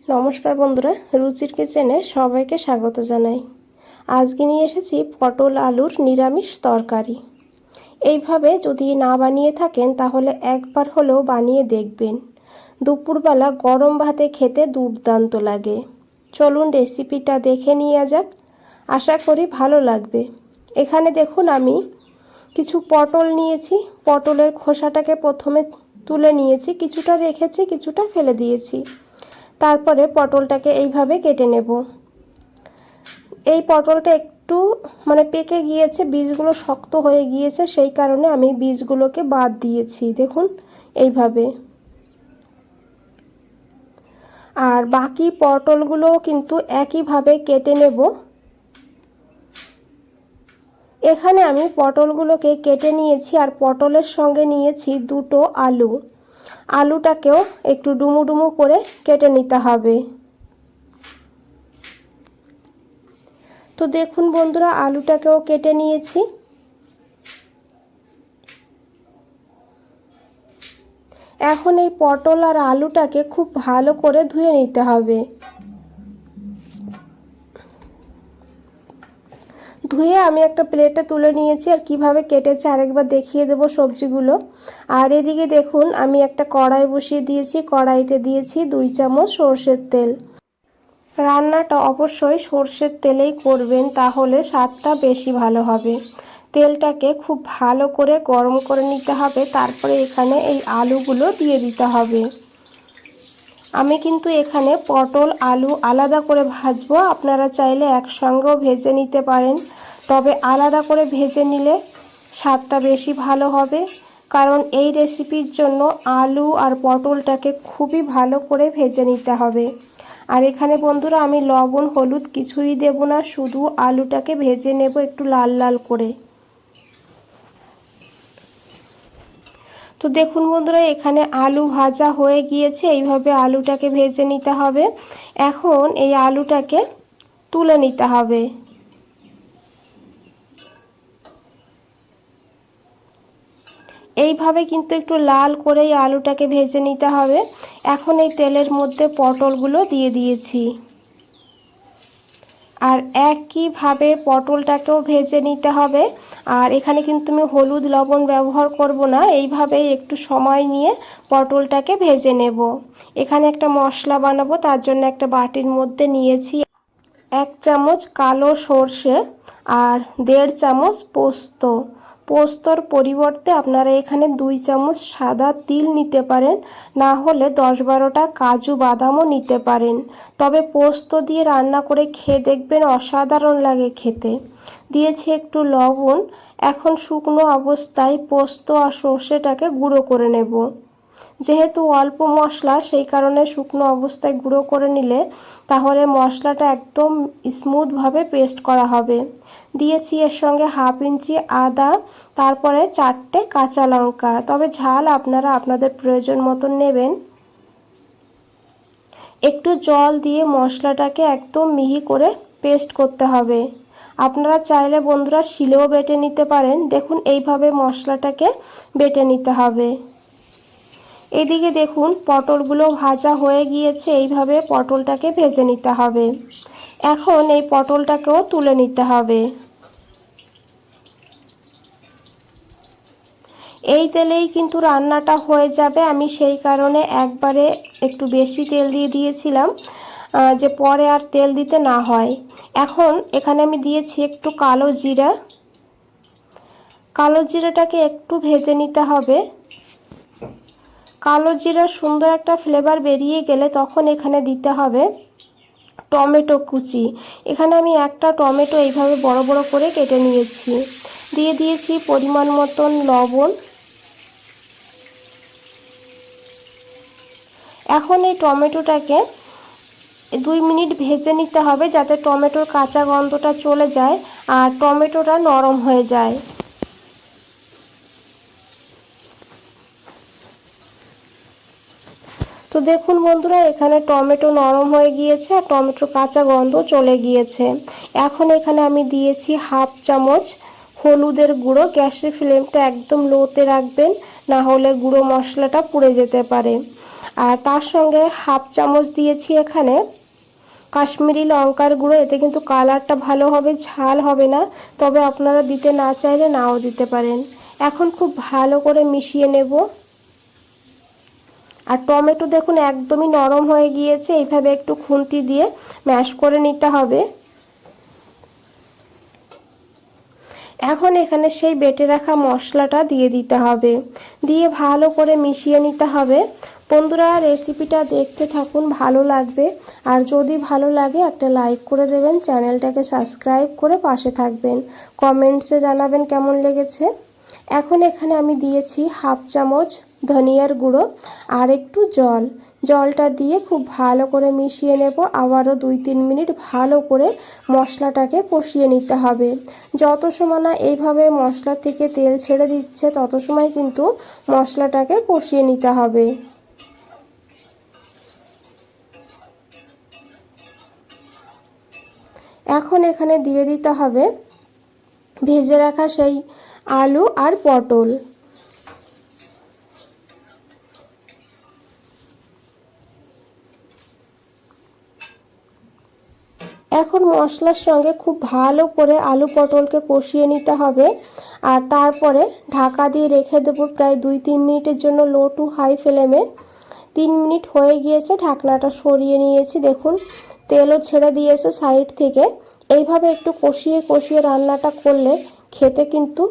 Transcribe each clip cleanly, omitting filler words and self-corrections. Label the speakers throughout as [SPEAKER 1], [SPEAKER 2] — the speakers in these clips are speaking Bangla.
[SPEAKER 1] নমস্কার বন্ধুরা, রুচির কিচেনে সবাইকে স্বাগত জানাই। আজকে নিয়ে এসেছি পটল আলুর নিরামিষ তরকারি। এইভাবে যদি না বানিয়ে থাকেন তাহলে একবার হলেও বানিয়ে দেখবেন। দুপুরবেলা গরম ভাতে খেতে দুর্দান্ত লাগে। চলুন রেসিপিটা দেখে নিয়ে যাক, আশা করি ভালো লাগবে। এখানে দেখুন আমি কিছু পটল নিয়েছি। পটলের খোসাটাকে প্রথমে তুলে নিয়েছি, কিছুটা রেখেছি, কিছুটা ফেলে দিয়েছি। তারপরে পটলটাকে এইভাবে কেটে নেব। এই পটলটা একটু পেকে গিয়েছে, বীজগুলো শক্ত হয়ে গিয়েছে, সেই কারণে আমি বীজগুলোকে বাদ দিয়েছি। দেখুন এইভাবে। আর বাকি পটলগুলো কিন্তু একইভাবে কেটে নেব। এখানে আমি পটলগুলোকে কেটে নিয়েছি আর পটলের সঙ্গে নিয়েছি দুটো আলু। আলুটাকেও একটু ডুমু ডুমু করে কেটে নিতে হবে। তো দেখুন বন্ধুরা, আলুটাকেও কেটে নিয়েছি। এখন এই পটল আর আলুটাকে খুব ভালো করে ধুয়ে নিতে হবে। ধুয়ে আমি একটা প্লেটে তুলে নিয়েছি, আর কিভাবে কেটেছে আরেকবার দেখিয়ে দেব সবজিগুলো। আর এদিকে দেখুন আমি একটা কড়াই বসিয়ে দিয়েছি। কড়াইতে দিয়েছি 2 চামচ সরষের তেল। রান্নাটা অবশ্যই সরষের তেলেই করবেন, তাহলে স্বাদটা বেশি ভালো হবে। তেলটাকে খুব ভালো করে গরম করে নিতে হবে। তারপরে এখানে এই আলুগুলো দিয়ে দিতে হবে। আমি কিন্তু এখানে পটল আলু আলাদা করে ভাজবো। আপনারা চাইলে একসঙ্গেও ভেজে নিতে পারেন, তবে আলাদা করে ভেজে নিলে স্বাদটা বেশি ভালো হবে। কারণ এই রেসিপির জন্য আলু আর পটলটাকে খুবই ভালো করে ভেজে নিতে হবে। আর এখানে বন্ধুরা আমি লবণ হলুদ কিছুই দেব না, শুধু আলুটাকে ভেজে নেব একটু লাল লাল করে। তো দেখুন বন্ধুরা, এখানে আলু ভাজা হয়ে গিয়েছে। এইভাবে আলুটাকে ভেজে নিতে হবে। এখন এই আলুটাকে তুলে নিতে হবে। এইভাবে কিন্তু একটু লাল করে এই আলুটাকে ভেজে নিতে হবে। এখন এই তেলের মধ্যে পটলগুলো দিয়ে দিয়েছি, আর একইভাবে পটলটাকেও ভেজে নিতে হবে। আর এখানে কিন্তু আমি হলুদ লবণ ব্যবহার করব না, এইভাবেই একটু সময় নিয়ে পটলটাকে ভেজে নেব। এখানে একটা মশলা বানাবো, তার জন্য একটা বাটির মধ্যে নিয়েছি 1 চামচ কালো সর্ষে আর 1.5 চামচ পোস্ত। পোস্তর পরিবর্তে আপনারা এখানে 2 চামচ সাদা তিল নিতে পারেন, না হলে 10-12টা কাজু বাদামও নিতে পারেন। তবে পোস্ত দিয়ে রান্না করে খেয়ে দেখবেন অসাধারণ লাগে খেতে। দিয়েছি একটু লবণ। এখন শুকনো অবস্থায় পোস্ত আর সর্ষেটাকে গুঁড়ো করে নেব। যেহেতু অল্প মশলা, সেই কারণে শুকনো অবস্থায় গুঁড়ো করে নিলে তাহলে মশলাটা একদম স্মুথভাবে পেস্ট করা হবে। দিয়েছি এর সঙ্গে 1/2 ইঞ্চি আদা, তারপরে 4টে কাঁচা লঙ্কা, তবে ঝাল আপনারা আপনাদের প্রয়োজন মতন নেবেন। একটু জল দিয়ে মশলাটাকে একদম মিহি করে পেস্ট করতে হবে। আপনারা চাইলে বন্ধুরা শিলেও বেটে নিতে পারেন। দেখুন এইভাবে মশলাটাকে বেটে নিতে হবে। এদিকে দেখুন পটলগুলো ভাজা হয়ে গিয়েছে। এইভাবে পটলটাকে ভেজে নিতে হবে। এখন এই পটলটাকেও তুলে নিতে হবে। এই তেলেই কিন্তু রান্নাটা হয়ে যাবে। আমি সেই কারণে একবারে একটু বেশি তেল দিয়ে দিয়েছিলাম, যে পরে আর তেল দিতে না হয়। এখন এখানে আমি দিয়েছি একটু কালো জিরা। কালো জিরাটাকে একটু ভেজে নিতে হবে। কালো জিরার সুন্দর একটা ফ্লেভার বেরিয়ে গেলে তখন এখানে দিতে হবে টমেটো কুচি। এখানে আমি একটা টমেটো এইভাবে বড় বড় করে কেটে নিয়েছি। দিয়ে দিয়েছি পরিমাণ মতন লবণ। এখন এই টমেটোটাকে 2 মিনিট ভেজে নিতে হবে, যাতে টমেটোর কাঁচা গন্ধটা চলে যায় আর টমেটোটা নরম হয়ে যায়। তো দেখুন বন্ধুরা, এখানে টমেটো নরম হয়ে গিয়েছে আর টমেটোর কাঁচা গন্ধ চলে গিয়েছে। এখন এখানে আমি দিয়েছি 1/2 চামচ হলুদের গুঁড়ো। গ্যাসের ফ্লেমটা একদম লোতে রাখবেন, না হলে গুঁড়ো মশলাটা পুড়ে যেতে পারে। আর তার সঙ্গে হাফ চামচ দিয়েছি এখানে কাশ্মীরি লঙ্কার গুঁড়ো। এতে কিন্তু কালারটা ভালো হবে, ঝাল হবে না, তবে আপনারা দিতে না চাইলে নাও দিতে পারেন। এখন খুব ভালো করে মিশিয়ে নেব। আর টমেটো দেখুন একদমই নরম হয়ে গিয়েছে, এইভাবে একটু খুন্তি দিয়ে ম্যাশ করে নিতে হবে। এখন এখানে সেই বেটে রাখা মশলাটা দিয়ে দিতে হবে, দিয়ে ভালো করে মিশিয়ে নিতে হবে। বন্ধুরা রেসিপিটা দেখতে থাকুন, ভালো লাগবে। আর যদি ভালো লাগে একটা লাইক করে দেবেন, চ্যানেলটাকে সাবস্ক্রাইব করে পাশে থাকবেন, কমেন্টসে জানাবেন কেমন লেগেছে। এখন এখানে আমি দিয়েছি হাফ চামচ ধনিয়ার গুঁড়ো আর একটু জলটা দিয়ে খুব ভালো করে মিশিয়ে নেব। আবারও 2-3 মিনিট ভালো করে মশলাটাকে কষিয়ে নিতে হবে। যত সময় না এইভাবে মশলা থেকে তেল ছেড়ে দিচ্ছে তত সময় কিন্তু মশলাটাকে কষিয়ে নিতে হবে। এখন এখানে দিয়ে দিতে হবে ভেজে রাখা সেই আলু আর পটল। এখন মশলার সঙ্গে খুব ভালো করে আলু পটলকে কষিয়ে নিতে হবে। আর তারপরে ঢাকা দিয়ে রেখে দেবো প্রায় 2-3 মিনিটের জন্য লো টু হাই ফ্লেমে। 3 মিনিট হয়ে গিয়েছে, ঢাকনাটা সরিয়ে নিয়েছি। দেখুন তেলও ছেড়ে দিয়েছে সাইড থেকে। এইভাবে একটু কষিয়ে কষিয়ে রান্নাটা করলে খেতে কিন্তু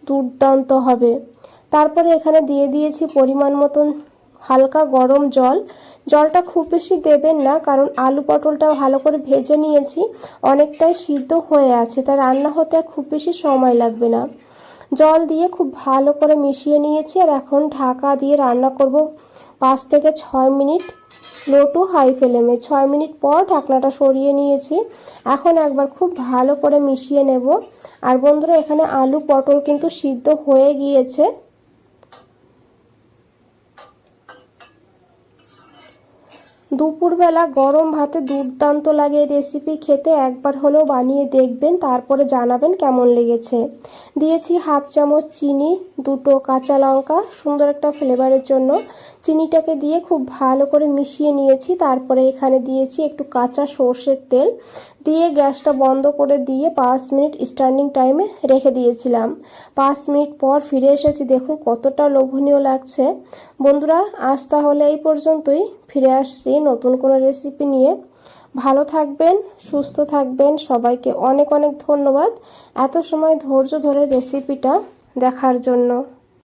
[SPEAKER 1] দুর্দান্ত হবে। তারপরে এখানে দিয়ে দিয়েছি পরিমাণ মতন হালকা গরম জলটা খুব বেশি দেবেন না, কারণ আলু পটলটা ভালো করে ভেজে নিয়েছি, অনেকটাই সিদ্ধ হয়ে আছে, তাই রান্না হতে আর খুব বেশি সময় লাগবে না। জল দিয়ে খুব ভালো করে মিশিয়ে নিয়েছি। আর এখন ঢাকা দিয়ে রান্না করব 5 থেকে 6 মিনিট লো টু হাই ফ্লেমে। 6 মিনিট পর ঢাকনাটা সরিয়ে নিয়েছি। এখন একবার খুব ভালো করে মিশিয়ে নেব। আর বন্ধুরা এখানে আলু পটল কিন্তু সিদ্ধ হয়ে গিয়েছে। দুপুরবেলা গরম ভাতে দুর্দান্ত লাগে এই রেসিপি খেতে, একবার হলেও বানিয়ে দেখবেন, তারপরে জানাবেন কেমন লেগেছে। দিয়েছি হাফ চামচ চিনি, 2টো কাঁচা লঙ্কা সুন্দর একটা ফ্লেভারের জন্য। চিনিটাকে দিয়ে খুব ভালো করে মিশিয়ে নিয়েছি। তারপরে এখানে দিয়েছি একটু কাঁচা সর্ষের তেল, দিয়ে গ্যাসটা বন্ধ করে দিয়ে 5 মিনিট স্ট্যান্ডিং টাইমে রেখে দিয়েছিলাম। 5 মিনিট পর ফিরে এসেছি, দেখুন কতটা লোভনীয় লাগছে। বন্ধুরা আজ তাহলে এই পর্যন্তই, ফিরে আসছি নতুন কোনো রেসিপি নিয়ে। ভালো থাকবেন, সুস্থ থাকবেন, সবাইকে অনেক অনেক ধন্যবাদ এত সময় ধৈর্য ধরে রেসিপিটা দেখার জন্য।